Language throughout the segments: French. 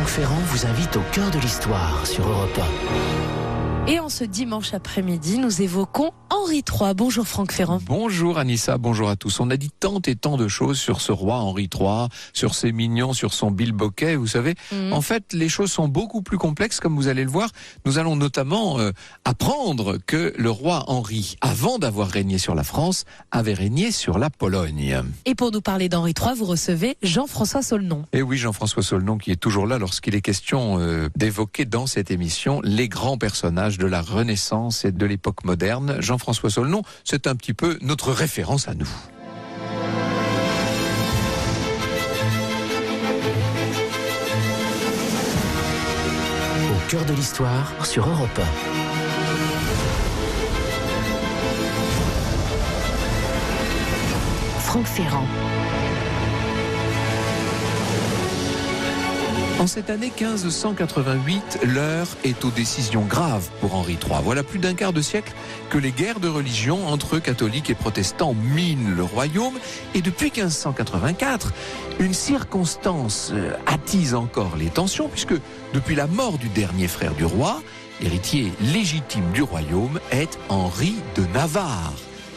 Franck Ferrand vous invite au cœur de l'histoire sur Europe 1. Et en ce dimanche après-midi, nous évoquons Henri III. Bonjour Franck Ferrand. Bonjour Anissa, bonjour à tous. On a dit tant et tant de choses sur ce roi Henri III, sur ses mignons, sur son bilboquet, vous savez. En fait, les choses sont beaucoup plus complexes, comme vous allez le voir. Nous allons notamment apprendre que le roi Henri, avant d'avoir régné sur la France, avait régné sur la Pologne. Et pour nous parler d'Henri III, vous recevez Jean-François Saulnon. Et oui, Jean-François Saulnon qui est toujours là lorsqu'il est question d'évoquer dans cette émission les grands personnages de la Renaissance et de l'époque moderne. Jean-François Saulnon, c'est un petit peu notre référence à nous. Au cœur de l'histoire sur Europe 1. Franck Ferrand. En cette année 1588, l'heure est aux décisions graves pour Henri III. Voilà plus d'un quart de siècle que les guerres de religion entre catholiques et protestants minent le royaume. Et depuis 1584, une circonstance attise encore les tensions, puisque depuis la mort du dernier frère du roi, l'héritier légitime du royaume est Henri de Navarre.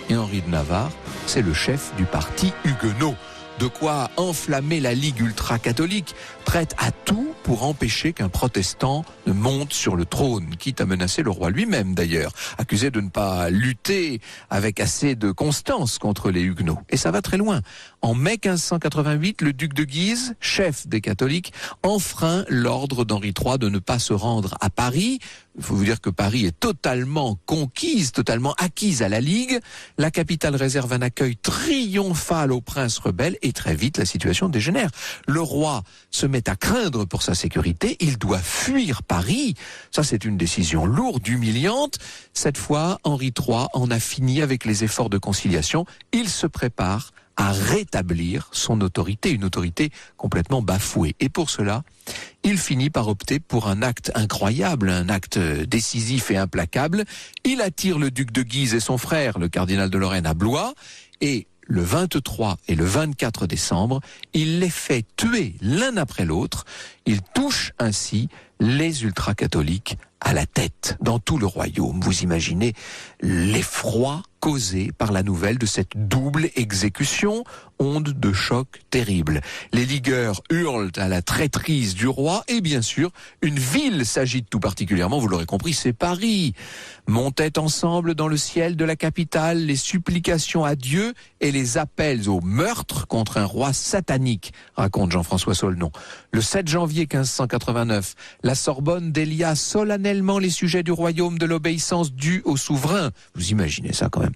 Et Henri de Navarre, c'est le chef du parti huguenot. De quoi enflammer la Ligue ultra-catholique, prête à tout pour empêcher qu'un protestant ne monte sur le trône, quitte à menacer le roi lui-même d'ailleurs, accusé de ne pas lutter avec assez de constance contre les huguenots. Et ça va très loin. En mai 1588, le duc de Guise, chef des catholiques, enfreint l'ordre d'Henri III de ne pas se rendre à Paris. Il faut vous dire que Paris est totalement conquise, totalement acquise à la Ligue. La capitale réserve un accueil triomphal aux princes rebelles et très vite la situation dégénère. Le roi se met à craindre pour sa sécurité, il doit fuir Paris. Ça, c'est une décision lourde, humiliante. Cette fois, Henri III en a fini avec les efforts de conciliation. Il se prépare à rétablir son autorité, une autorité complètement bafouée. Et pour cela, il finit par opter pour un acte incroyable, un acte décisif et implacable. Il attire le duc de Guise et son frère, le cardinal de Lorraine, à Blois, et le 23 et le 24 décembre, il les fait tuer l'un après l'autre. Il touche ainsi les ultra-catholiques à la tête dans tout le royaume. Vous imaginez l'effroi causé par la nouvelle de cette double exécution, onde de choc terrible. Les ligueurs hurlent à la traîtrise du roi et bien sûr, une ville s'agite tout particulièrement, vous l'aurez compris, c'est Paris. Montaient ensemble dans le ciel de la capitale les supplications à Dieu et les appels au meurtre contre un roi satanique, raconte Jean-François Saulnon. Le 7 janvier 1589, la Sorbonne délia solennellement les sujets du royaume de l'obéissance due au souverain. Vous imaginez ça quand même.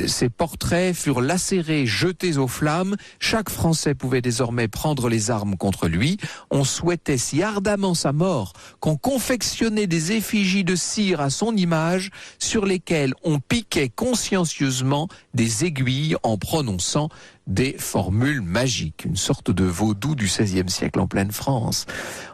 Ces portraits furent lacérés, jetés aux flammes. Chaque Français pouvait désormais prendre les armes contre lui. On souhaitait si ardemment sa mort qu'on confectionnait des effigies de cire à son image sur lesquelles on piquait consciencieusement des aiguilles en prononçant des formules magiques, une sorte de vaudou du XVIe siècle en pleine France.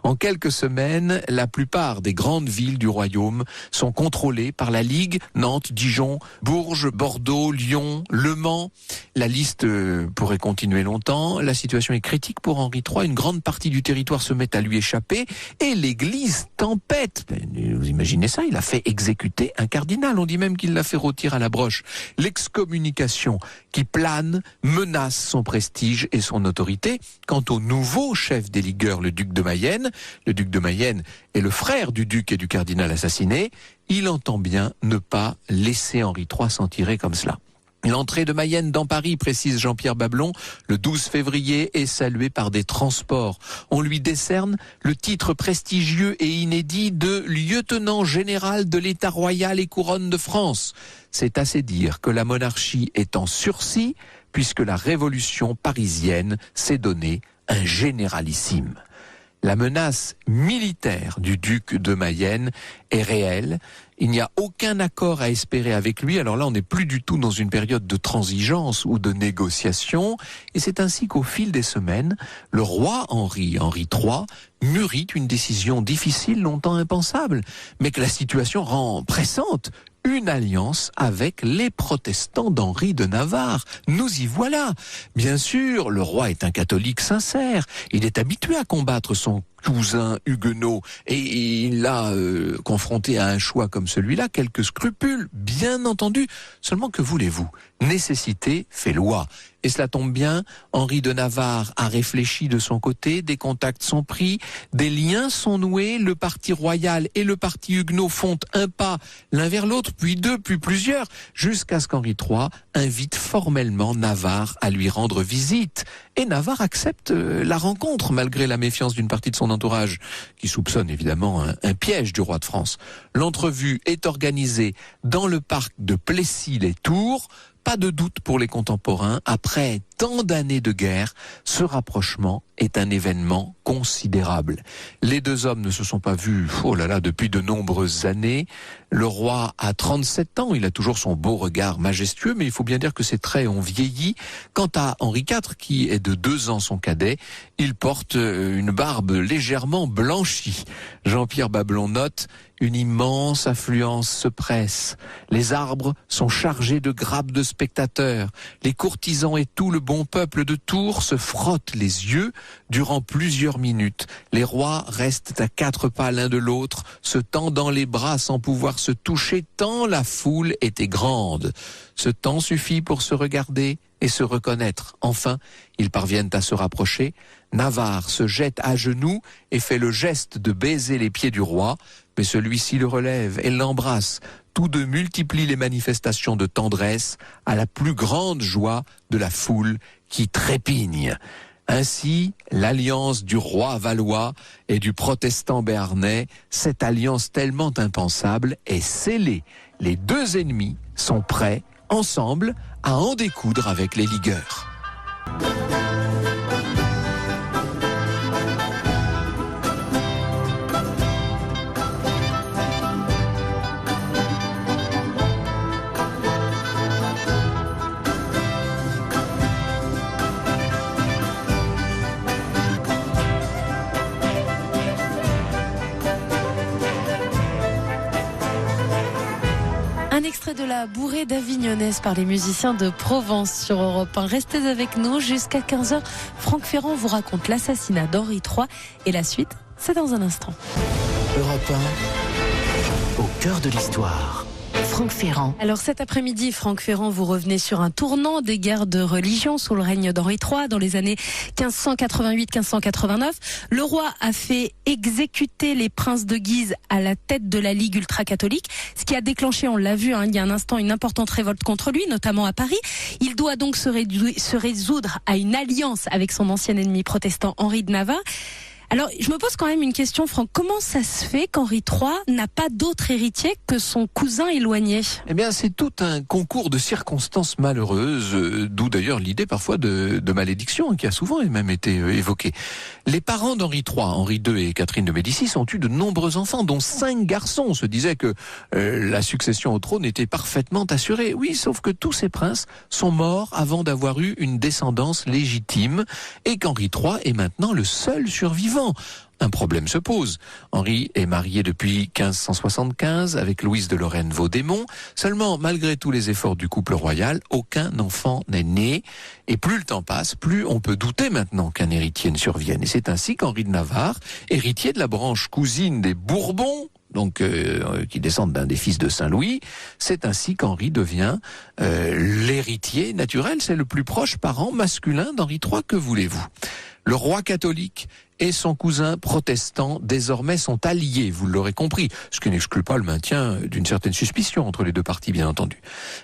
En quelques semaines, la plupart des grandes villes du royaume sont contrôlées par la Ligue, Nantes, Dijon, Bourges, Bordeaux, Lyon, Le Mans. La liste pourrait continuer longtemps. La situation est critique pour Henri III. Une grande partie du territoire se met à lui échapper et l'Église tempête. Vous imaginez ça? Il a fait exécuter un cardinal. On dit même qu'il l'a fait rôtir à la broche. L'excommunication qui plane menace son prestige et son autorité. Quant au nouveau chef des ligueurs, le duc de Mayenne est le frère du duc et du cardinal assassiné, il entend bien ne pas laisser Henri III s'en tirer comme cela. L'entrée de Mayenne dans Paris, précise Jean-Pierre Bablon, le 12 février, est saluée par des transports. On lui décerne le titre prestigieux et inédit de lieutenant général de l'État royal et couronne de France. C'est assez dire que la monarchie est en sursis, puisque la révolution parisienne s'est donnée un généralissime. La menace militaire du duc de Mayenne est réelle. Il n'y a aucun accord à espérer avec lui. Alors là, on n'est plus du tout dans une période de transigence ou de négociation. Et c'est ainsi qu'au fil des semaines, le roi Henri III, mûrit une décision difficile, longtemps impensable, mais que la situation rend pressante. Une alliance avec les protestants d'Henri de Navarre. Nous y voilà. Bien sûr, le roi est un catholique sincère. Il est habitué à combattre son cousin huguenot, et il l'a confronté à un choix comme celui-là, quelques scrupules, bien entendu. Seulement, que voulez-vous? Nécessité fait loi. Et cela tombe bien, Henri de Navarre a réfléchi de son côté, des contacts sont pris, des liens sont noués, le parti royal et le parti huguenot font un pas l'un vers l'autre, puis deux, puis plusieurs, jusqu'à ce qu'Henri III invite formellement Navarre à lui rendre visite. Et Navarre accepte la rencontre, malgré la méfiance d'une partie de son entourage, qui soupçonne évidemment un piège du roi de France. L'entrevue est organisée dans le parc de Plessis-les-Tours. Pas de doute pour les contemporains, après tant d'années de guerre, ce rapprochement est un événement considérable. Les deux hommes ne se sont pas vus, depuis de nombreuses années. Le roi a 37 ans, il a toujours son beau regard majestueux, mais il faut bien dire que ses traits ont vieilli. Quant à Henri IV, qui est de 2 ans son cadet, il porte une barbe légèrement blanchie. Jean-Pierre Bablon note: une immense affluence se presse. Les arbres sont chargés de grappes de spectateurs. Les courtisans et tout le bon peuple de Tours se frottent les yeux durant plusieurs minutes. Les rois restent à 4 pas l'un de l'autre, se tendant les bras sans pouvoir se toucher tant la foule était grande. Ce temps suffit pour se regarder et se reconnaître. Enfin, ils parviennent à se rapprocher. Navarre se jette à genoux et fait le geste de baiser les pieds du roi, mais celui-ci le relève et l'embrasse. Tous deux multiplient les manifestations de tendresse à la plus grande joie de la foule qui trépigne. Ainsi, l'alliance du roi valois et du protestant béarnais, cette alliance tellement impensable, est scellée. Les deux ennemis sont prêts, ensemble, à en découdre avec les ligueurs. Un extrait de la bourrée d'Avignonnaise par les musiciens de Provence sur Europe 1. Restez avec nous jusqu'à 15h. Franck Ferrand vous raconte l'assassinat d'Henri III et la suite, c'est dans un instant. Europe 1, au cœur de l'histoire. Franck Ferrand. Alors cet après-midi, Franck Ferrand, vous revenez sur un tournant des guerres de religion sous le règne d'Henri III dans les années 1588-1589. Le roi a fait exécuter les princes de Guise à la tête de la Ligue ultra-catholique, ce qui a déclenché, on l'a vu il y a un instant, une importante révolte contre lui, notamment à Paris. Il doit donc se résoudre à une alliance avec son ancien ennemi protestant Henri de Navarre. Alors, je me pose quand même une question, Franck. Comment ça se fait qu'Henri III n'a pas d'autre héritier que son cousin éloigné? Eh bien, c'est tout un concours de circonstances malheureuses, d'où d'ailleurs l'idée parfois de malédiction, qui a souvent même été évoquée. Les parents d'Henri III, Henri II et Catherine de Médicis, ont eu de nombreux enfants, dont 5 garçons. On se disait que la succession au trône était parfaitement assurée. Oui, sauf que tous ces princes sont morts avant d'avoir eu une descendance légitime, et qu'Henri III est maintenant le seul survivant. Un problème se pose. Henri est marié depuis 1575 avec Louise de Lorraine-Vaudémont. Seulement, malgré tous les efforts du couple royal, aucun enfant n'est né. Et plus le temps passe, plus on peut douter maintenant qu'un héritier ne survienne. Et c'est ainsi qu'Henri de Navarre, héritier de la branche cousine des Bourbons, donc qui descendent d'un des fils de Saint-Louis, c'est ainsi qu'Henri devient l'héritier naturel. C'est le plus proche parent masculin d'Henri III. Que voulez-vous? Le roi catholique et son cousin protestant désormais sont alliés, vous l'aurez compris, ce qui n'exclut pas le maintien d'une certaine suspicion entre les deux parties, bien entendu.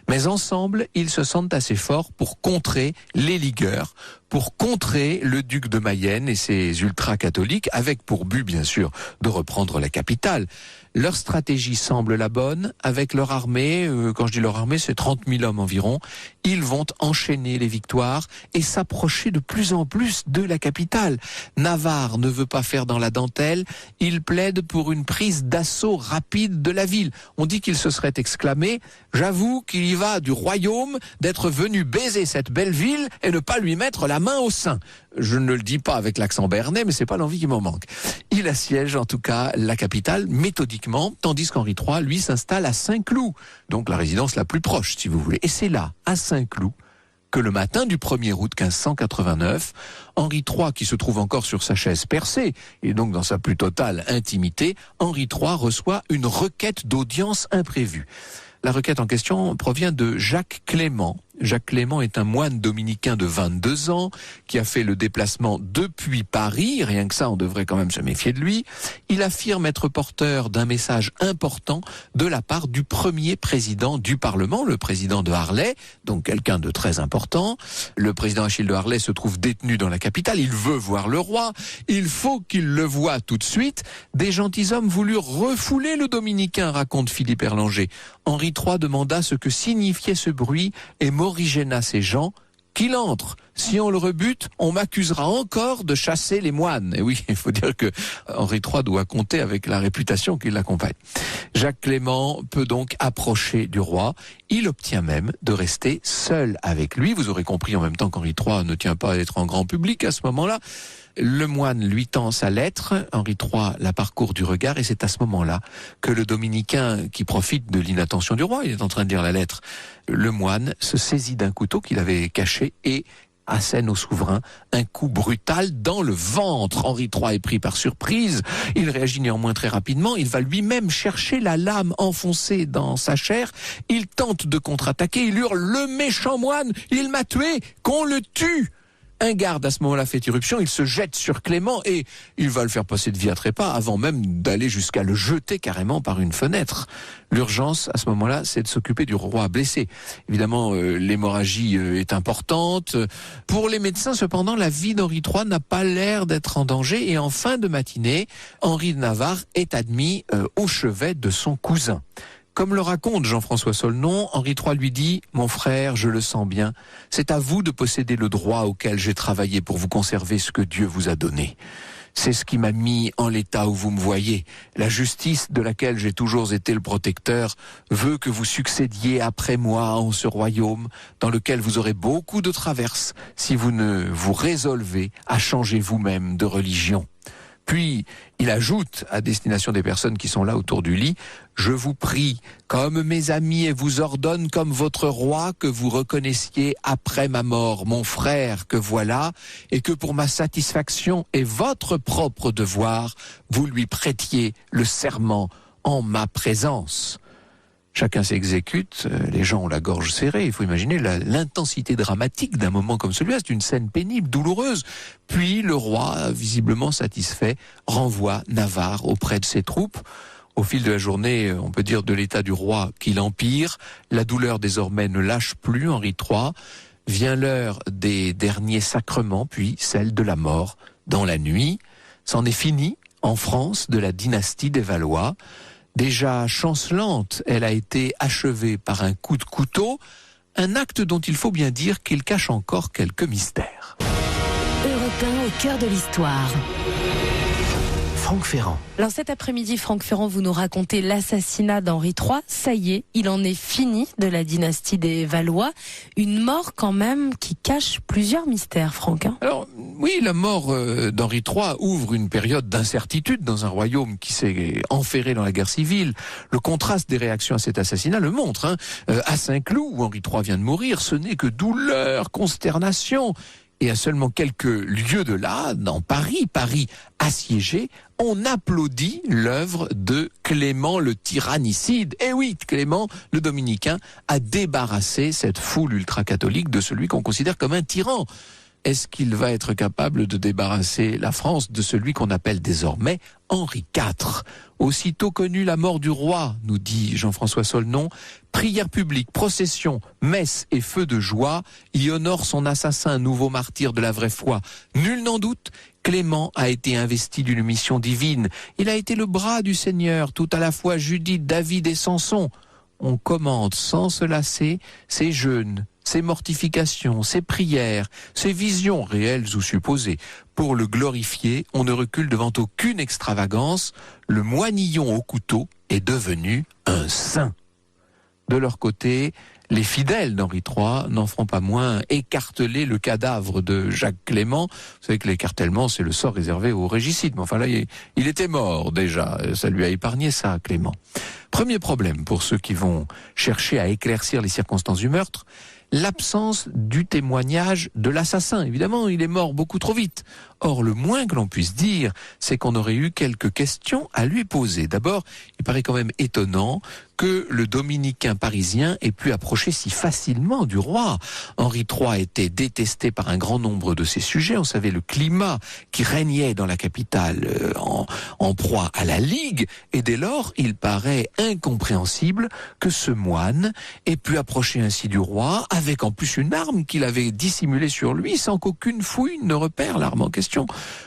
Mais ensemble, ils se sentent assez forts pour contrer les ligueurs, pour contrer le duc de Mayenne et ses ultra-catholiques, avec pour but, bien sûr, de reprendre la capitale. Leur stratégie semble la bonne. Avec leur armée, quand je dis leur armée, c'est 30 000 hommes environ, ils vont enchaîner les victoires et s'approcher de plus en plus de la capitale. Navarre ne veut pas faire dans la dentelle, il plaide pour une prise d'assaut rapide de la ville. On dit qu'il se serait exclamé « J'avoue qu'il y va du royaume d'être venu baiser cette belle ville et ne pas lui mettre la main au sein ». Je ne le dis pas avec l'accent béarnais, mais c'est pas l'envie qui m'en manque. Il assiège en tout cas la capitale méthodiquement, tandis qu'Henri III, lui, s'installe à Saint-Cloud, donc la résidence la plus proche, si vous voulez. Et c'est là, à Saint-Cloud, que le matin du 1er août 1589, Henri III, qui se trouve encore sur sa chaise percée, et donc dans sa plus totale intimité, Henri III reçoit une requête d'audience imprévue. La requête en question provient de Jacques Clément. Jacques Clément est un moine dominicain de 22 ans qui a fait le déplacement depuis Paris. Rien que ça, on devrait quand même se méfier de lui. Il affirme être porteur d'un message important de la part du premier président du Parlement, le président de Harlay, donc quelqu'un de très important. Le président Achille de Harlay se trouve détenu dans la capitale. Il veut voir le roi. Il faut qu'il le voie tout de suite. Des gentilshommes voulurent refouler le dominicain, raconte Philippe Erlanger. Henri III demanda ce que signifiait ce bruit et morigéna ces gens. Qu'il entre. Si on le rebute, on m'accusera encore de chasser les moines. Et oui, il faut dire que Henri III doit compter avec la réputation qui l'accompagne. Jacques Clément peut donc approcher du roi. Il obtient même de rester seul avec lui. Vous aurez compris en même temps qu'Henri III ne tient pas à être en grand public à ce moment-là. Le moine lui tend sa lettre, Henri III la parcourt du regard et c'est à ce moment-là que le dominicain, qui profite de l'inattention du roi, il est en train de lire la lettre, le moine se saisit d'un couteau qu'il avait caché et assène au souverain un coup brutal dans le ventre. Henri III est pris par surprise, il réagit néanmoins très rapidement, il va lui-même chercher la lame enfoncée dans sa chair, il tente de contre-attaquer, il hurle « Le méchant moine, il m'a tué, qu'on le tue !» Un garde à ce moment-là fait irruption, il se jette sur Clément et il va le faire passer de vie à trépas avant même d'aller jusqu'à le jeter carrément par une fenêtre. L'urgence à ce moment-là, c'est de s'occuper du roi blessé. Évidemment, l'hémorragie est importante. Pour les médecins, cependant, la vie d'Henri III n'a pas l'air d'être en danger et en fin de matinée, Henri de Navarre est admis au chevet de son cousin. Comme le raconte Jean-François Solnon, Henri III lui dit « Mon frère, je le sens bien, c'est à vous de posséder le droit auquel j'ai travaillé pour vous conserver ce que Dieu vous a donné. C'est ce qui m'a mis en l'état où vous me voyez. La justice de laquelle j'ai toujours été le protecteur veut que vous succédiez après moi en ce royaume dans lequel vous aurez beaucoup de traverses si vous ne vous résolvez à changer vous-même de religion. » Puis, il ajoute à destination des personnes qui sont là autour du lit, « Je vous prie, comme mes amis, et vous ordonne comme votre roi que vous reconnaissiez après ma mort mon frère que voilà, et que pour ma satisfaction et votre propre devoir, vous lui prêtiez le serment en ma présence. » Chacun s'exécute, les gens ont la gorge serrée, il faut imaginer l'intensité dramatique d'un moment comme celui-là, c'est une scène pénible, douloureuse. Puis le roi, visiblement satisfait, renvoie Navarre auprès de ses troupes. Au fil de la journée, on peut dire de l'état du roi qu'il empire, la douleur désormais ne lâche plus Henri III, vient l'heure des derniers sacrements, puis celle de la mort dans la nuit. C'en est fini, en France, de la dynastie des Valois. Déjà chancelante, elle a été achevée par un coup de couteau, un acte dont il faut bien dire qu'il cache encore quelques mystères. Europe 1 au cœur de l'histoire. Franck Ferrand. Alors cet après-midi, Franck Ferrand, vous nous racontez l'assassinat d'Henri III. Ça y est, il en est fini de la dynastie des Valois. Une mort quand même qui cache plusieurs mystères, Franck. Alors oui, la mort d'Henri III ouvre une période d'incertitude dans un royaume qui s'est enferré dans la guerre civile. Le contraste des réactions à cet assassinat le montre. À Saint-Cloud, où Henri III vient de mourir, ce n'est que douleur, consternation. Et à seulement quelques lieues de là, dans Paris assiégé, on applaudit l'œuvre de Clément le tyrannicide. Et oui, Clément le dominicain a débarrassé cette foule ultra-catholique de celui qu'on considère comme un tyran. Est-ce qu'il va être capable de débarrasser la France de celui qu'on appelle désormais Henri IV? Aussitôt connu la mort du roi, nous dit Jean-François Solnon, prière publique, procession, messe et feu de joie y honorent son assassin, nouveau martyr de la vraie foi. Nul n'en doute, Clément a été investi d'une mission divine. Il a été le bras du Seigneur, tout à la fois Judith, David et Samson. On commande sans se lasser ses jeûnes, ses mortifications, ses prières, ses visions réelles ou supposées. Pour le glorifier, on ne recule devant aucune extravagance. Le moinillon au couteau est devenu un saint. De leur côté, les fidèles d'Henri III n'en feront pas moins écarteler le cadavre de Jacques Clément. Vous savez que l'écartèlement, c'est le sort réservé aux régicides. Mais enfin là, il était mort déjà. Ça lui a épargné ça, Clément. Premier problème pour ceux qui vont chercher à éclaircir les circonstances du meurtre, l'absence du témoignage de l'assassin. Évidemment, il est mort beaucoup trop vite. Or, le moins que l'on puisse dire, c'est qu'on aurait eu quelques questions à lui poser. D'abord, il paraît quand même étonnant que le dominicain parisien ait pu approcher si facilement du roi. Henri III était détesté par un grand nombre de ses sujets. On savait le climat qui régnait dans la capitale en proie à la Ligue. Et dès lors, il paraît incompréhensible que ce moine ait pu approcher ainsi du roi, avec en plus une arme qu'il avait dissimulée sur lui, sans qu'aucune fouille ne repère l'arme en question.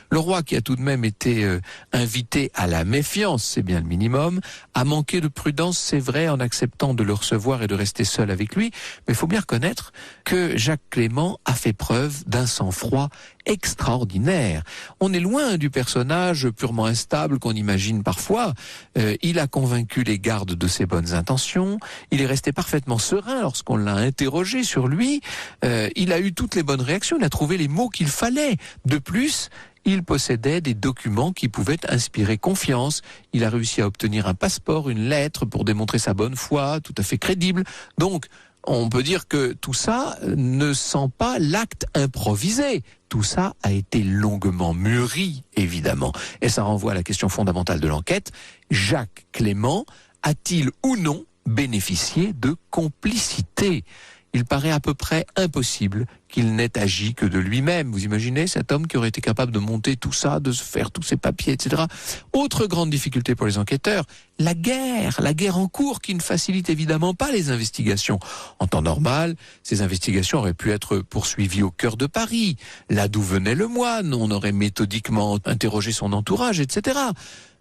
Le roi, qui a tout de même été invité à la méfiance, c'est bien le minimum, a manqué de prudence, c'est vrai, en acceptant de le recevoir et de rester seul avec lui, mais il faut bien reconnaître que Jacques Clément a fait preuve d'un sang-froid extraordinaire. On est loin du personnage purement instable qu'on imagine parfois. Il a convaincu les gardes de ses bonnes intentions, il est resté parfaitement serein lorsqu'on l'a interrogé sur lui, il a eu toutes les bonnes réactions, il a trouvé les mots qu'il fallait. De plus, il possédait des documents qui pouvaient inspirer confiance. Il a réussi à obtenir un passeport, une lettre pour démontrer sa bonne foi, tout à fait crédible. Donc, on peut dire que tout ça ne sent pas l'acte improvisé. Tout ça a été longuement mûri, évidemment. Et ça renvoie à la question fondamentale de l'enquête. Jacques Clément a-t-il ou non bénéficié de complicité ? Il paraît à peu près impossible qu'il n'ait agi que de lui-même. Vous imaginez cet homme qui aurait été capable de monter tout ça, de se faire tous ses papiers, etc. Autre grande difficulté pour les enquêteurs, la guerre en cours qui ne facilite évidemment pas les investigations. En temps normal, ces investigations auraient pu être poursuivies au cœur de Paris, là d'où venait le moine, on aurait méthodiquement interrogé son entourage, etc.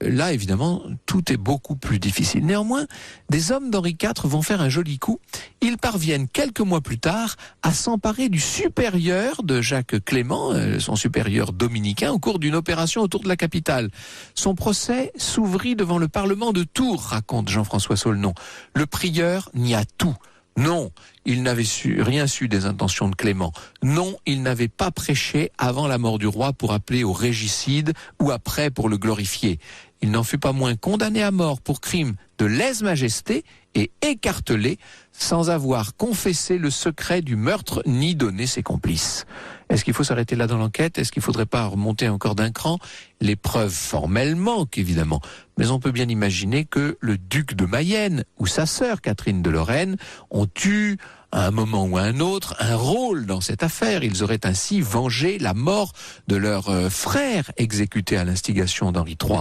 Là, évidemment, tout est beaucoup plus difficile. Néanmoins, des hommes d'Henri IV vont faire un joli coup. Ils parviennent quelques mois plus tard à s'emparer du supérieur de Jacques Clément, son supérieur dominicain, au cours d'une opération autour de la capitale. Son procès s'ouvrit devant le Parlement de Tours, raconte Jean-François Saulnon. Le prieur nia tout. Non, il n'avait rien su des intentions de Clément. Non, il n'avait pas prêché avant la mort du roi pour appeler au régicide ou après pour le glorifier. Il n'en fut pas moins condamné à mort pour crime de lèse-majesté et écartelé sans avoir confessé le secret du meurtre ni donné ses complices. Est-ce qu'il faut s'arrêter là dans l'enquête ? Est-ce qu'il ne faudrait pas remonter encore d'un cran ? Les preuves formelles manquent évidemment, mais on peut bien imaginer que le duc de Mayenne ou sa sœur Catherine de Lorraine ont eu à un moment ou à un autre un rôle dans cette affaire. Ils auraient ainsi vengé la mort de leur frère exécuté à l'instigation d'Henri III.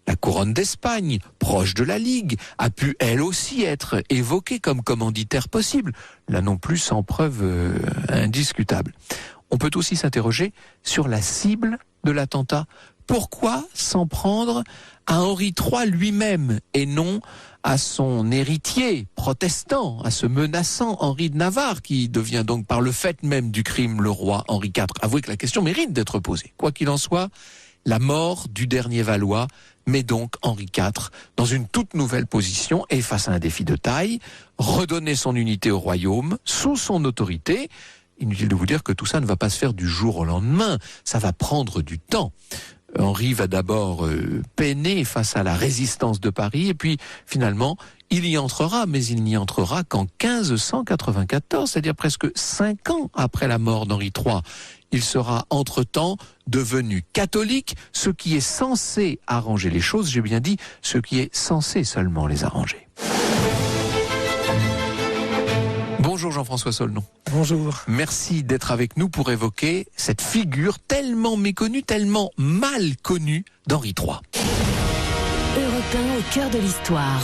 La couronne d'Espagne, proche de la Ligue, a pu elle aussi être évoquée comme commanditaire possible, là non plus sans preuve indiscutable. On peut aussi s'interroger sur la cible de l'attentat. Pourquoi s'en prendre à Henri III lui-même et non à son héritier protestant, à ce menaçant Henri de Navarre, qui devient donc par le fait même du crime le roi Henri IV ? Avouez que la question mérite d'être posée. Quoi qu'il en soit, la mort du dernier Valois met donc Henri IV dans une toute nouvelle position et face à un défi de taille, redonner son unité au royaume sous son autorité. Inutile de vous dire que tout ça ne va pas se faire du jour au lendemain, ça va prendre du temps. Henri va d'abord peiner face à la résistance de Paris et puis finalement il y entrera, mais il n'y entrera qu'en 1594, c'est-à-dire presque 5 ans après la mort d'Henri III. Il sera entre-temps devenu catholique, ce qui est censé arranger les choses, j'ai bien dit, ce qui est censé seulement les arranger. Bonjour Jean-François Saulnon. Bonjour. Merci d'être avec nous pour évoquer cette figure tellement méconnue, tellement mal connue d'Henri III. Europe 1 au cœur de l'histoire.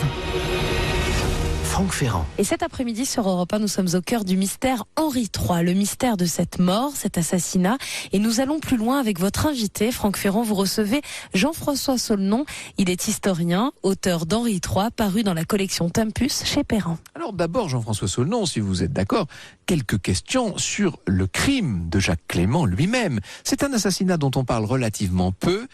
Franck Ferrand. Et cet après-midi sur Europe 1, nous sommes au cœur du mystère Henri III, le mystère de cette mort, cet assassinat. Et nous allons plus loin avec votre invité, Franck Ferrand. Vous recevez Jean-François Saulnon. Il est historien, auteur d'Henri III, paru dans la collection Tempus chez Perrin. Alors d'abord, Jean-François Saulnon, si vous êtes d'accord, quelques questions sur le crime de Jacques Clément lui-même. C'est un assassinat dont on parle relativement peu,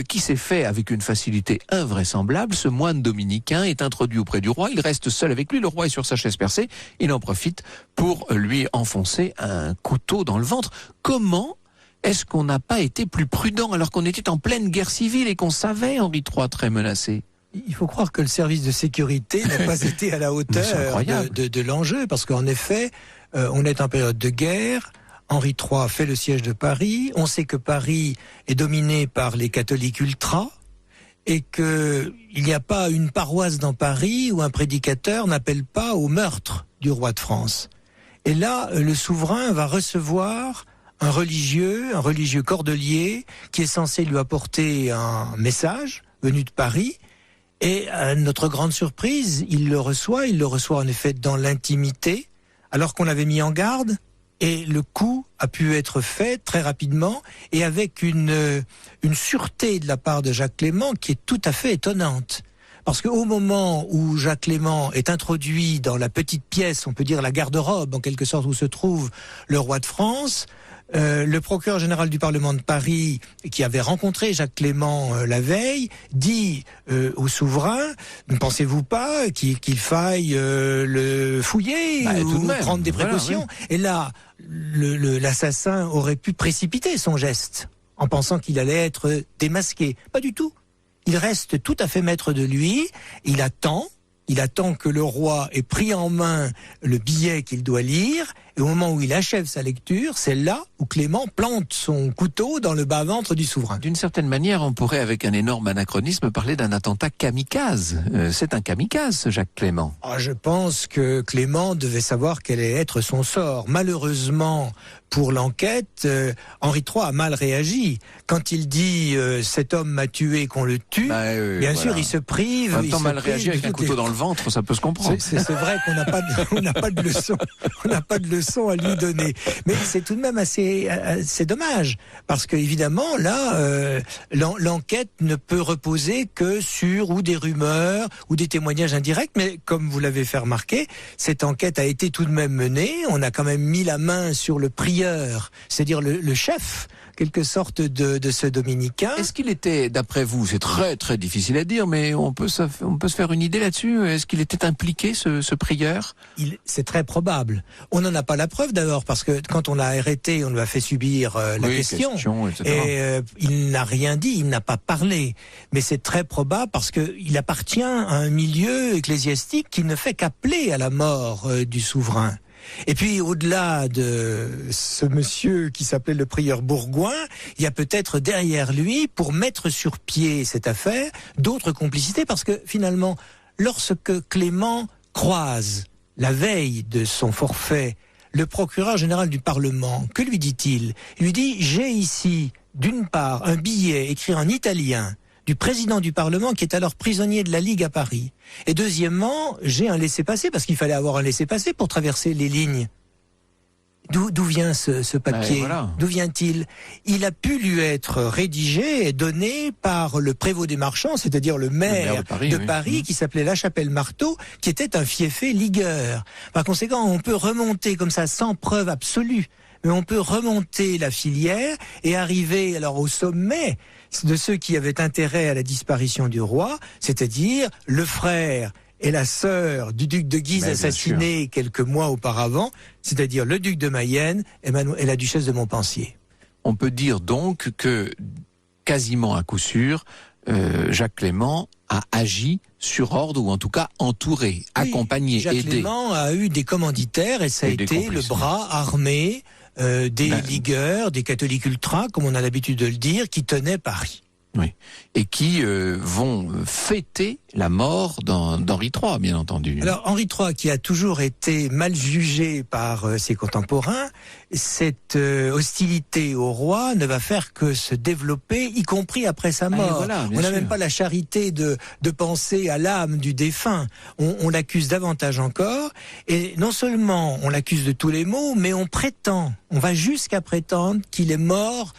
qui s'est fait avec une facilité invraisemblable. Ce moine dominicain est introduit auprès du roi, il reste seul avec lui, le roi est sur sa chaise percée, il en profite pour lui enfoncer un couteau dans le ventre. Comment est-ce qu'on n'a pas été plus prudent alors qu'on était en pleine guerre civile et qu'on savait Henri III très menacé ? Il faut croire que le service de sécurité n'a pas été à la hauteur de l'enjeu, parce qu'en effet, on est en période de guerre. Henri III fait le siège de Paris. On sait que Paris est dominé par les catholiques ultras et qu'il n'y a pas une paroisse dans Paris où un prédicateur n'appelle pas au meurtre du roi de France. Et là, le souverain va recevoir un religieux cordelier, qui est censé lui apporter un message venu de Paris. Et à notre grande surprise, il le reçoit en effet dans l'intimité, alors qu'on l'avait mis en garde. Et le coup a pu être fait très rapidement et avec une sûreté de la part de Jacques Clément qui est tout à fait étonnante. Parce qu'au moment où Jacques Clément est introduit dans la petite pièce, on peut dire la garde-robe en quelque sorte, où se trouve le roi de France, le procureur général du Parlement de Paris, qui avait rencontré Jacques Clément la veille, dit au souverain, ne pensez-vous pas qu'il faille le fouiller ou prendre des précautions? Oui. Et là, l'assassin aurait pu précipiter son geste en pensant qu'il allait être démasqué. Pas du tout. Il reste tout à fait maître de lui, il attend que le roi ait pris en main le billet qu'il doit lire, et au moment où il achève sa lecture, c'est là où Clément plante son couteau dans le bas-ventre du souverain. D'une certaine manière, on pourrait, avec un énorme anachronisme, parler d'un attentat kamikaze. C'est un kamikaze, ce Jacques Clément. Je pense que Clément devait savoir quel allait être son sort. Malheureusement, pour l'enquête, Henri III a mal réagi. Quand il dit « cet homme m'a tué, qu'on le tue », bien sûr, il se prive. En même temps, mal réagi avec un couteau dans le ventre, ça peut se comprendre. C'est vrai qu'on n'a pas de leçon. On n'a pas de leçon à lui donner. Mais c'est tout de même assez dommage. Parce que, évidemment, là, l'enquête ne peut reposer que sur ou des rumeurs ou des témoignages indirects. Mais comme vous l'avez fait remarquer, cette enquête a été tout de même menée. On a quand même mis la main sur le prieur, c'est-à-dire le chef, quelque sorte de ce dominicain. Est-ce qu'il était, d'après vous, c'est très très difficile à dire, mais on peut se faire une idée là-dessus, est-ce qu'il était impliqué, ce prieur? C'est très probable. On n'en a pas la preuve d'abord, parce que quand on l'a arrêté, on lui a fait subir la question et il n'a rien dit, il n'a pas parlé. Mais c'est très probable parce qu'il appartient à un milieu ecclésiastique qui ne fait qu'appeler à la mort du souverain. Et puis, au-delà de ce monsieur qui s'appelait le prieur Bourgoin, il y a peut-être derrière lui, pour mettre sur pied cette affaire, d'autres complicités, parce que finalement, lorsque Clément croise, la veille de son forfait, le procureur général du Parlement, que lui dit-il? Il lui dit « J'ai ici, d'une part, un billet écrit en italien, du président du Parlement qui est alors prisonnier de la Ligue à Paris. Et deuxièmement, j'ai un laissez-passer, parce qu'il fallait avoir un laissez-passer pour traverser les lignes. » D'où vient ce papier? D'où vient-il? Il a pu lui être rédigé et donné par le prévôt des marchands, c'est-à-dire le maire de Paris, qui s'appelait Lachapelle-Marteau, qui était un fiefé ligueur. Par conséquent, on peut remonter comme ça sans preuve absolue, mais on peut remonter la filière et arriver alors au sommet de ceux qui avaient intérêt à la disparition du roi, c'est-à-dire le frère et la sœur du duc de Guise assassinés quelques mois auparavant, c'est-à-dire le duc de Mayenne et la duchesse de Montpensier. On peut dire donc que, quasiment à coup sûr, Jacques Clément a agi sur ordre, ou en tout cas entouré, accompagné, Jacques aidé. Jacques Clément a eu des commanditaires et ça a été le bras armé des ligueurs, des catholiques ultras, comme on a l'habitude de le dire, qui tenaient Paris. Oui, et qui vont fêter la mort d'Henri III, bien entendu. Alors, Henri III, qui a toujours été mal jugé par ses contemporains, cette hostilité au roi ne va faire que se développer, y compris après sa mort. On n'a même pas la charité de penser à l'âme du défunt. On l'accuse davantage encore, et non seulement on l'accuse de tous les maux, mais on va jusqu'à prétendre qu'il est mort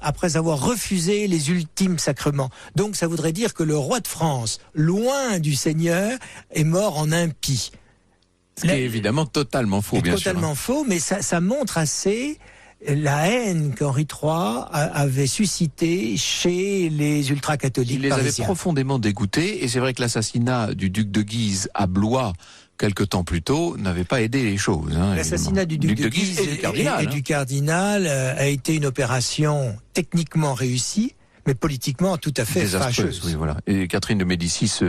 après avoir refusé les ultimes sacrements. Donc ça voudrait dire que le roi de France, loin du Seigneur, est mort en impie. Ce qui est évidemment totalement faux, bien sûr. Totalement faux, mais ça montre assez la haine qu'Henri III avait suscitée chez les ultra-catholiques parisiens. Il les avait profondément dégoûtés, et c'est vrai que l'assassinat du duc de Guise à Blois, quelque temps plus tôt, n'avait pas aidé les choses. L'assassinat du duc de Guise et du cardinal a été une opération techniquement réussie, mais politiquement tout à fait fâcheuse. Oui, voilà. Et Catherine de Médicis,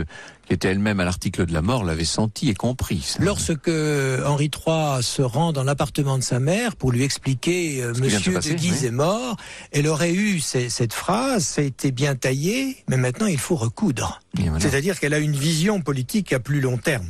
qui était elle-même à l'article de la mort, l'avait senti et compris. Ça. Lorsque Henri III se rend dans l'appartement de sa mère pour lui expliquer Monsieur de Guise est mort, elle aurait eu cette phrase, ça a été bien taillé, mais maintenant il faut recoudre. Voilà. C'est-à-dire qu'elle a une vision politique à plus long terme.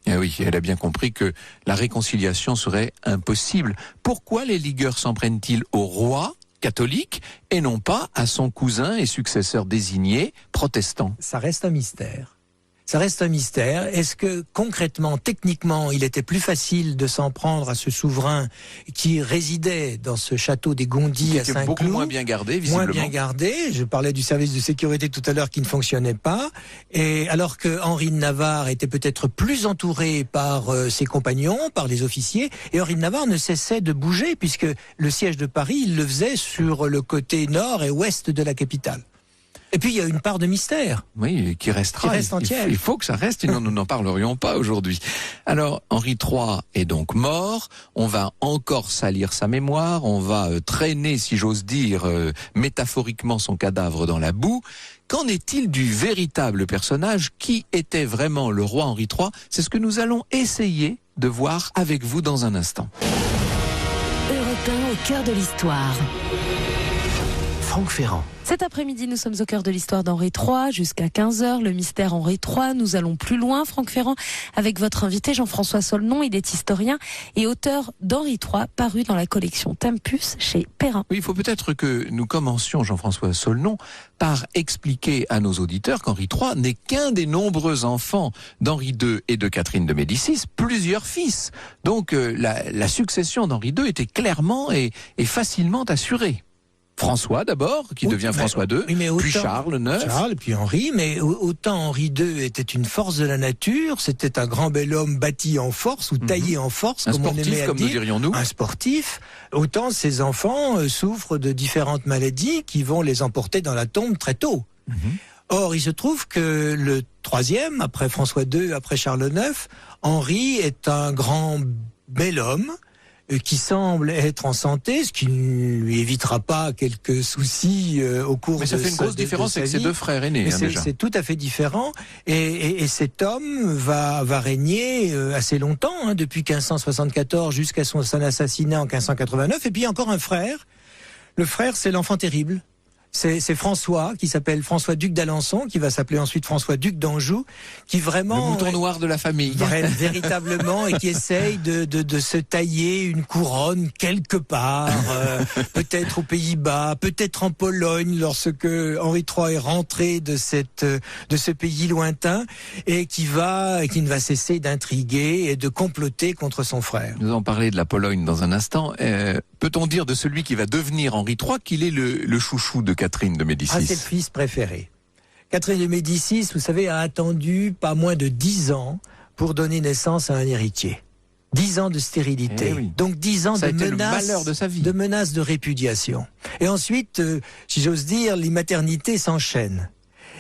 Ah oui, elle a bien compris que la réconciliation serait impossible. Pourquoi les ligueurs s'en prennent-ils au roi catholique et non pas à son cousin et successeur désigné protestant? Ça reste un mystère. Ça reste un mystère. Est-ce que concrètement, techniquement, il était plus facile de s'en prendre à ce souverain qui résidait dans ce château des Gondis à Saint-Cloud, beaucoup moins bien gardé, visiblement. Moins bien gardé. Je parlais du service de sécurité tout à l'heure qui ne fonctionnait pas. Et alors que Henri de Navarre était peut-être plus entouré par ses compagnons, par les officiers, et Henri de Navarre ne cessait de bouger puisque le siège de Paris, il le faisait sur le côté nord et ouest de la capitale. Et puis il y a une part de mystère. Oui, qui restera. Qui reste entière. Il faut que ça reste, sinon nous n'en parlerions pas aujourd'hui. Alors, Henri III est donc mort. On va encore salir sa mémoire. On va traîner, si j'ose dire, métaphoriquement son cadavre dans la boue. Qu'en est-il du véritable personnage? Qui était vraiment le roi Henri III? C'est ce que nous allons essayer de voir avec vous dans un instant. Europe 1 au cœur de l'histoire. Franck Ferrand. Cet après-midi, nous sommes au cœur de l'histoire d'Henri III, jusqu'à 15h, le mystère Henri III. Nous allons plus loin, Franck Ferrand, avec votre invité Jean-François Solnon. Il est historien et auteur d'Henri III, paru dans la collection Tempus chez Perrin. Oui, il faut peut-être que nous commencions, Jean-François Solnon, par expliquer à nos auditeurs qu'Henri III n'est qu'un des nombreux enfants d'Henri II et de Catherine de Médicis, plusieurs fils. Donc la succession d'Henri II était clairement et facilement assurée. François d'abord, qui devient François II, puis Charles IX. Charles, puis Henri, mais autant Henri II était une force de la nature, c'était un grand bel homme bâti en force ou taillé en force, un comme sportif, on aimait à comme dire, nous dirions-nous. Un sportif, autant ses enfants souffrent de différentes maladies qui vont les emporter dans la tombe très tôt. Or, il se trouve que le troisième, après François II, après Charles IX, Henri est un grand bel homme, qui semble être en santé, ce qui ne lui évitera pas quelques soucis au cours de sa vie. Mais ça fait une grosse différence avec ses deux frères aînés. C'est tout à fait différent. Et cet homme va régner assez longtemps, depuis 1574 jusqu'à son assassinat en 1589. Et puis encore un frère. Le frère, c'est l'enfant terrible. C'est François, qui s'appelle François duc d'Alençon, qui va s'appeler ensuite François duc d'Anjou, qui vraiment... Le mouton noir de la famille. Véritablement, et qui essaye de se tailler une couronne quelque part, peut-être aux Pays-Bas, peut-être en Pologne, lorsque Henri III est rentré de ce pays lointain, et qui ne va cesser d'intriguer et de comploter contre son frère. Nous allons parler de la Pologne dans un instant. Peut-on dire de celui qui va devenir Henri III qu'il est le chouchou de Catherine de Médicis? C'est le fils préféré. Catherine de Médicis, vous savez, a attendu pas moins de 10 ans pour donner naissance à un héritier. 10 ans de stérilité. Oui. Donc 10 ans ça de menaces de menaces de répudiation. Et ensuite, si j'ose dire, les maternités s'enchaînent.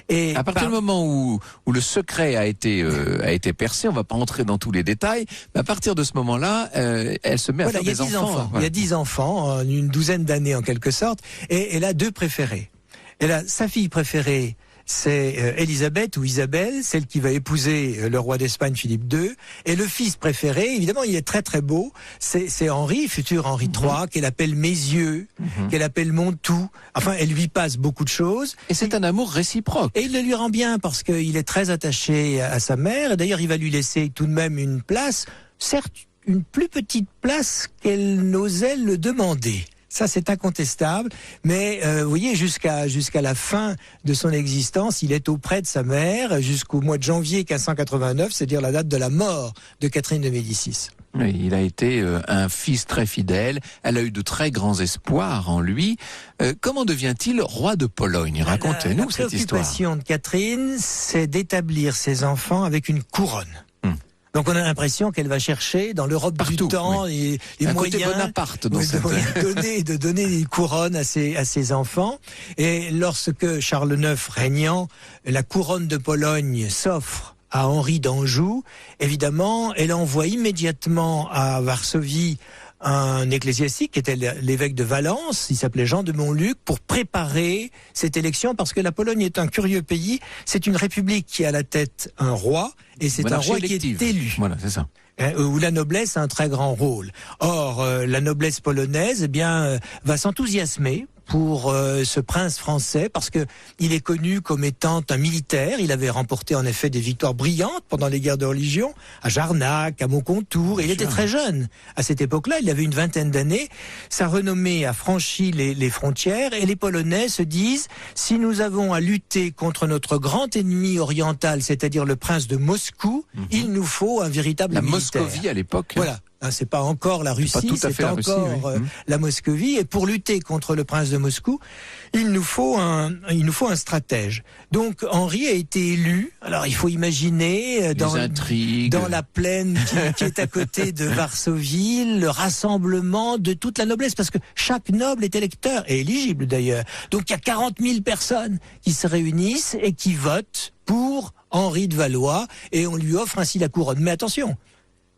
Et à partir du moment où le secret a été percé, on va pas entrer dans tous les détails, mais à partir de ce moment-là, elle se met à faire des enfants. Il y a 10 enfants, une douzaine d'années en quelque sorte, et elle a 2 préférés. Elle a sa fille préférée, c'est Élisabeth ou Isabelle, celle qui va épouser le roi d'Espagne Philippe II. Et le fils préféré, évidemment, il est très très beau, c'est Henri, futur Henri III, qu'elle appelle mes yeux, qu'elle appelle mon tout. Enfin, elle lui passe beaucoup de choses. Et c'est un amour réciproque. Et il le lui rend bien parce qu'il est très attaché à sa mère. D'ailleurs, il va lui laisser tout de même une place, certes une plus petite place qu'elle n'osait le demander. Ça, c'est incontestable. Mais vous voyez, jusqu'à la fin de son existence, il est auprès de sa mère jusqu'au mois de janvier 1589, c'est-à-dire la date de la mort de Catherine de Médicis. Oui, il a été un fils très fidèle. Elle a eu de très grands espoirs en lui. Comment devient-il roi de Pologne? Racontez-nous cette histoire. La préoccupation de Catherine, c'est d'établir ses enfants avec une couronne. Donc on a l'impression qu'elle va chercher dans l'Europe du temps les moyens Bonaparte dans de donner des couronnes à ses enfants. Et lorsque Charles IX régnant, la couronne de Pologne s'offre à Henri d'Anjou, évidemment, elle envoie immédiatement à Varsovie un ecclésiastique qui était l'évêque de Valence, il s'appelait Jean de Montluc, pour préparer cette élection, parce que la Pologne est un curieux pays. C'est une république qui a à la tête un roi, et c'est un roi élective. qui est élu. Voilà, c'est ça. Où la noblesse a un très grand rôle. Or, la noblesse polonaise, va s'enthousiasmer pour ce prince français, parce que il est connu comme étant un militaire. Il avait remporté en effet des victoires brillantes pendant les guerres de religion, à Jarnac, à Maucontour. Il était très jeune à cette époque-là, il avait une vingtaine d'années. Sa renommée a franchi les frontières, et les Polonais se disent, si nous avons à lutter contre notre grand ennemi oriental, c'est-à-dire le prince de Moscou, il nous faut un véritable militaire. Moscovie à l'époque. Voilà. C'est pas encore la Russie, c'est encore la Moscovie. Et pour lutter contre le prince de Moscou, il nous faut un stratège. Donc Henri a été élu. Alors il faut imaginer dans la plaine qui est à côté de Varsovie, le rassemblement de toute la noblesse, parce que chaque noble est électeur et éligible d'ailleurs. Donc il y a 40 000 personnes qui se réunissent et qui votent pour Henri de Valois, et on lui offre ainsi la couronne. Mais attention,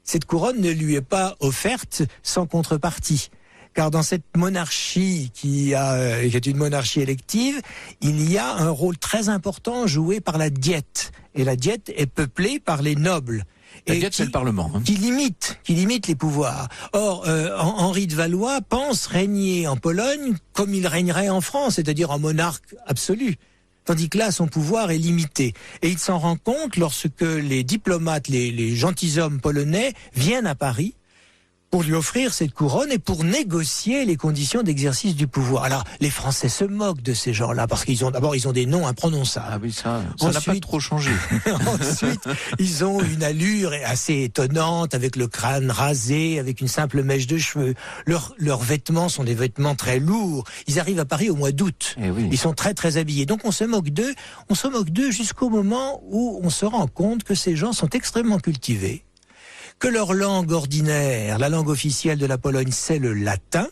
cette couronne ne lui est pas offerte sans contrepartie. Car dans cette monarchie qui est une monarchie élective, il y a un rôle très important joué par la diète. Et la diète est peuplée par les nobles. La diète, c'est le Parlement. Qui limite les pouvoirs. Or, Henri de Valois pense régner en Pologne comme il régnerait en France, c'est-à-dire en monarque absolu. Tandis que là, son pouvoir est limité. Et il s'en rend compte lorsque les diplomates, les gentilshommes polonais viennent à Paris pour lui offrir cette couronne et pour négocier les conditions d'exercice du pouvoir. Alors, les Français se moquent de ces gens-là, parce qu'ils ont des noms imprononçables. Ah oui, ça n'a pas trop changé. Ensuite, ils ont une allure assez étonnante, avec le crâne rasé, avec une simple mèche de cheveux. Leurs vêtements sont des vêtements très lourds. Ils arrivent à Paris au mois d'août. Oui. Ils sont très très habillés. Donc on se moque d'eux. On se moque d'eux jusqu'au moment où on se rend compte que ces gens sont extrêmement cultivés, que leur langue ordinaire, la langue officielle de la Pologne, c'est le latin,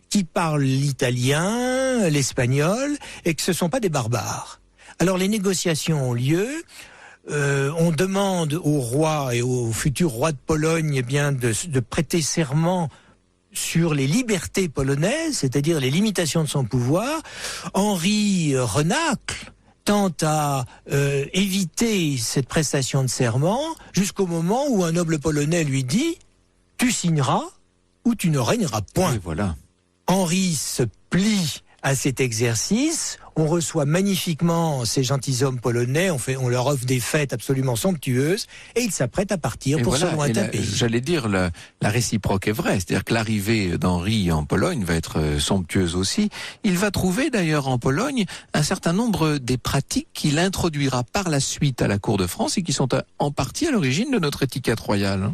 qui parlent l'italien, l'espagnol, et que ce ne sont pas des barbares. Alors les négociations ont lieu. On demande au roi et au futur roi de Pologne de prêter serment sur les libertés polonaises, c'est-à-dire les limitations de son pouvoir. Henri renacle, tente à éviter cette prestation de serment, jusqu'au moment où un noble polonais lui dit « Tu signeras ou tu ne régneras point ». Voilà. Henri se plie à cet exercice. On reçoit magnifiquement ces gentilshommes polonais, on leur offre des fêtes absolument somptueuses, et ils s'apprêtent à partir pour ce lointain pays. J'allais dire, la réciproque est vraie, c'est-à-dire que l'arrivée d'Henri en Pologne va être somptueuse aussi. Il va trouver d'ailleurs en Pologne un certain nombre des pratiques qu'il introduira par la suite à la cour de France et qui sont en partie à l'origine de notre étiquette royale.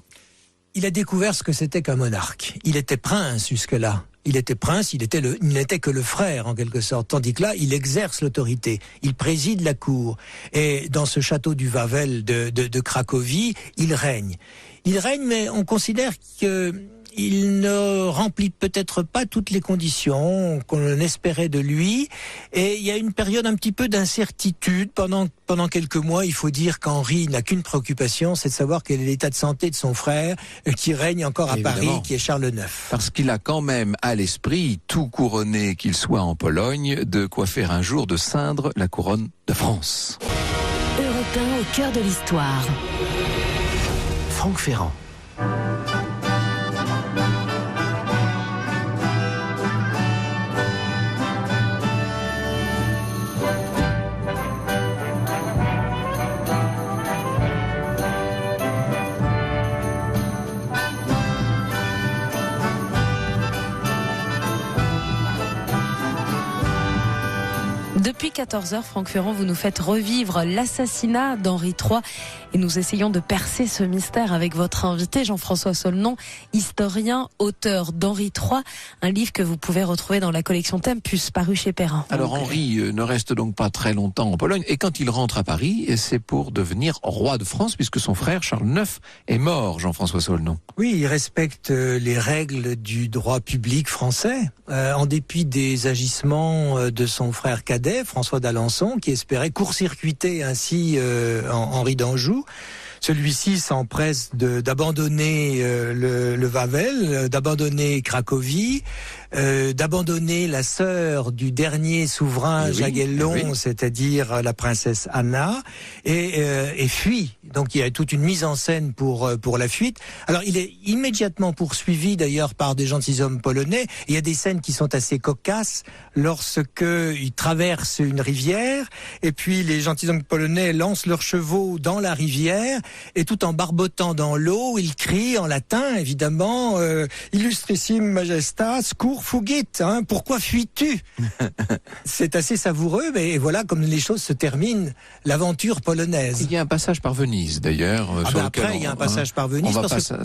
Il a découvert ce que c'était qu'un monarque. Il était prince jusque-là. Il était prince, il n'était que le frère en quelque sorte, tandis que là, il exerce l'autorité, il préside la cour. Et dans ce château du Wawel de Cracovie, il règne. Il règne, mais on considère qu'il ne remplit peut-être pas toutes les conditions qu'on espérait de lui. Et il y a une période un petit peu d'incertitude. Pendant quelques mois, il faut dire qu'Henri n'a qu'une préoccupation, c'est de savoir quel est l'état de santé de son frère, qui règne encore à Paris, qui est Charles IX. Parce qu'il a quand même à l'esprit, tout couronné qu'il soit en Pologne, de quoi faire un jour de ceindre la couronne de France. Europe 1 au cœur de l'histoire. Franck Ferrand. Depuis 14h, Franck Ferrand, vous nous faites revivre l'assassinat d'Henri III et nous essayons de percer ce mystère avec votre invité Jean-François Saulnon, historien, auteur d'Henri III, un livre que vous pouvez retrouver dans la collection Tempus, paru chez Perrin. Alors Henri ne reste donc pas très longtemps en Pologne, et quand il rentre à Paris, c'est pour devenir roi de France, puisque son frère Charles IX est mort, Jean-François Saulnon. Oui, il respecte les règles du droit public français, en dépit des agissements de son frère cadet, François d'Alençon, qui espérait court-circuiter ainsi Henri d'Anjou. Celui-ci s'empresse d'abandonner le Wawel, d'abandonner Cracovie, d'abandonner la sœur du dernier souverain Jagellon, c'est-à-dire la princesse Anna, et fuit. Donc il y a toute une mise en scène pour la fuite. Alors il est immédiatement poursuivi d'ailleurs par des gentilshommes polonais. Il y a des scènes qui sont assez cocasses lorsque il traverse une rivière et puis les gentilshommes polonais lancent leurs chevaux dans la rivière et tout en barbotant dans l'eau, ils crient en latin évidemment Illustrissime Majestas cur fugit, hein, pourquoi fuis-tu? C'est assez savoureux, mais voilà comme les choses se terminent, l'aventure polonaise. Il y a un passage par Venise d'ailleurs. Après, il y a un passage par Venise, parce que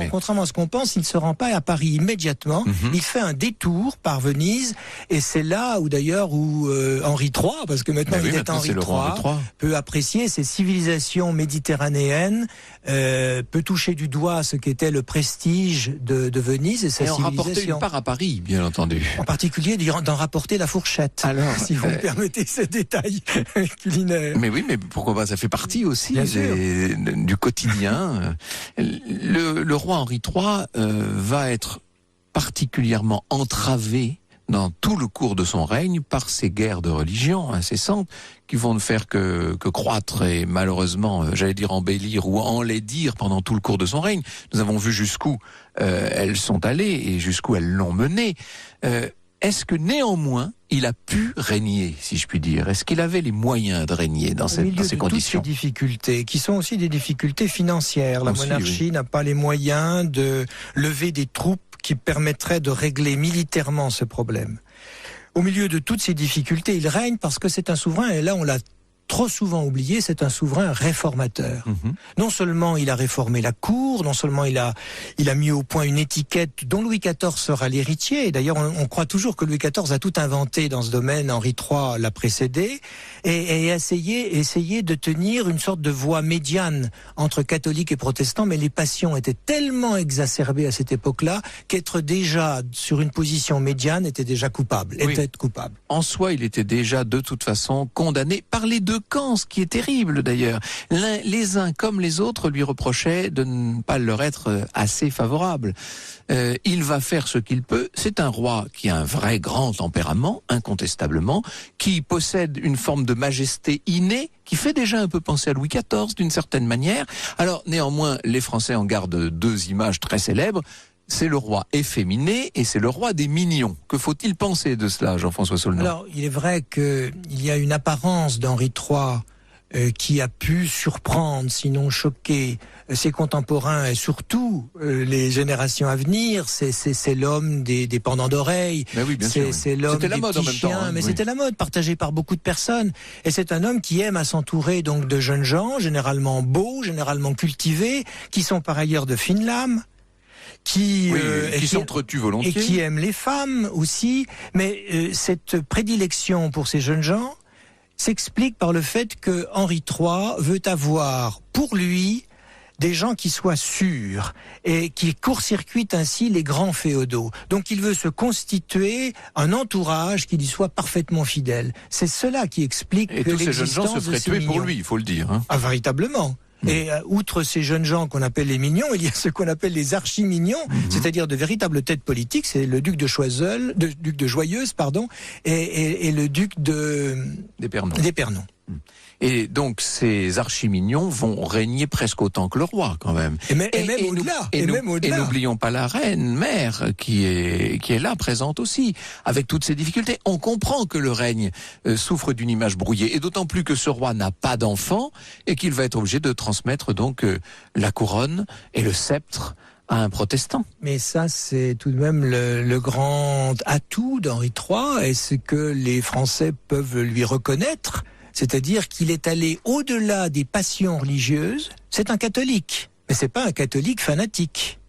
contrairement à ce qu'on pense, il ne se rend pas à Paris immédiatement. Il fait un détour par Venise, et c'est là où d'ailleurs Henri III, parce que maintenant il est Henri III, peut apprécier ces civilisations méditerranéennes, peut toucher du doigt ce qu'était le prestige de Venise et sa civilisation. Et en rapporter une part à Paris, bien entendu. En particulier d'en rapporter la fourchette. Alors, si vous me permettez ces détails culinaires. Mais oui, mais pourquoi pas, ça fait partie aussi du quotidien. Le roi Henri III va être particulièrement entravé dans tout le cours de son règne par ces guerres de religion incessantes qui vont ne faire que croître et malheureusement, j'allais dire embellir ou enlaidir pendant tout le cours de son règne. Nous avons vu jusqu'où elles sont allées et jusqu'où elles l'ont mené. Est-ce que néanmoins, il a pu régner, si je puis dire? Est-ce qu'il avait les moyens de régner dans ces conditions? Toutes ces difficultés, qui sont aussi des difficultés financières. La monarchie n'a pas les moyens de lever des troupes qui permettraient de régler militairement ce problème. Au milieu de toutes ces difficultés, il règne parce que c'est un souverain, et là on l'a trop souvent oublié, c'est un souverain réformateur. Non seulement il a réformé la cour, non seulement il a mis au point une étiquette dont Louis XIV sera l'héritier. D'ailleurs, on croit toujours que Louis XIV a tout inventé dans ce domaine. Henri III l'a précédé et essayé de tenir une sorte de voie médiane entre catholiques et protestants. Mais les passions étaient tellement exacerbées à cette époque-là qu'être déjà sur une position médiane était déjà coupable. En soi, il était déjà de toute façon condamné par les deux camps, ce qui est terrible d'ailleurs. Les uns comme les autres lui reprochaient de ne pas leur être assez favorable. Il va faire ce qu'il peut. C'est un roi qui a un vrai grand tempérament, incontestablement, qui possède une forme de majesté innée, qui fait déjà un peu penser à Louis XIV d'une certaine manière. Alors néanmoins, les Français en gardent deux images très célèbres. C'est le roi efféminé et c'est le roi des mignons. Que faut-il penser de cela, Jean-François Saulnon? Alors, il est vrai qu'il y a une apparence d'Henri III qui a pu surprendre, sinon choquer, ses contemporains et surtout les générations à venir. C'est l'homme des pendants d'oreilles, c'est l'homme des petits chiens, mais c'était la mode partagée par beaucoup de personnes. Et c'est un homme qui aime à s'entourer donc de jeunes gens, généralement beaux, généralement cultivés, qui sont par ailleurs de fines lames, qui s'entretuent volontiers et qui aiment les femmes aussi. Mais cette prédilection pour ces jeunes gens s'explique par le fait que Henri III veut avoir pour lui des gens qui soient sûrs et qui court-circuitent ainsi les grands féodaux. Donc il veut se constituer un entourage qui lui soit parfaitement fidèle. C'est cela qui explique que tous ces jeunes gens se feraient tuer pour lui, il faut le dire. Ah, véritablement. Et outre ces jeunes gens qu'on appelle les mignons, il y a ce qu'on appelle les archi-mignons, c'est-à-dire de véritables têtes politiques. C'est le duc de Choiseul, duc de Joyeuse, pardon, et le duc d'Épernon. Et donc ces archi-mignons vont régner presque autant que le roi quand même. Et même au-delà. Et n'oublions pas la reine mère qui est là, présente aussi, avec toutes ces difficultés. On comprend que le règne souffre d'une image brouillée, et d'autant plus que ce roi n'a pas d'enfant et qu'il va être obligé de transmettre donc la couronne et le sceptre à un protestant. Mais ça, c'est tout de même le grand atout d'Henri III, et ce que les Français peuvent lui reconnaître. C'est-à-dire qu'il est allé au-delà des passions religieuses. C'est un catholique, mais c'est pas un catholique fanatique.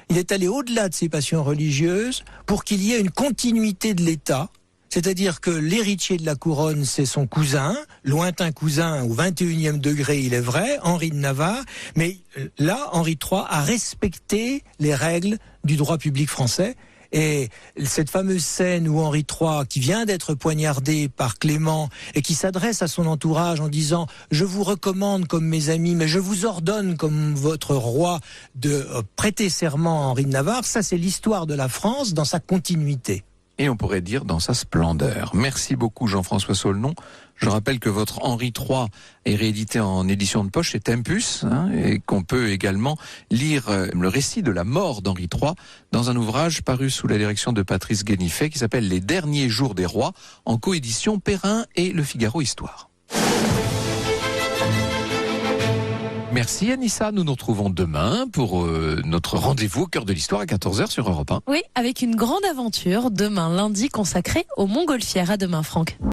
Il est allé au-delà de ces passions religieuses pour qu'il y ait une continuité de l'État. C'est-à-dire que l'héritier de la couronne, c'est son cousin, lointain cousin au 21e degré, il est vrai, Henri de Navarre. Mais là, Henri III a respecté les règles du droit public français. Et cette fameuse scène où Henri III, qui vient d'être poignardé par Clément et qui s'adresse à son entourage en disant « Je vous recommande comme mes amis, mais je vous ordonne comme votre roi de prêter serment à Henri de Navarre », ça c'est l'histoire de la France dans sa continuité. Et on pourrait dire dans sa splendeur. Merci beaucoup Jean-François Saulnon. Je rappelle que votre Henri III est réédité en édition de poche chez Tempus, et qu'on peut également lire le récit de la mort d'Henri III dans un ouvrage paru sous la direction de Patrice Guénifet qui s'appelle Les derniers jours des rois, en coédition Perrin et Le Figaro Histoire. Merci Anissa, nous nous retrouvons demain pour notre rendez-vous au cœur de l'histoire à 14h sur Europe 1. Oui, avec une grande aventure demain lundi consacrée aux montgolfières. À demain Franck.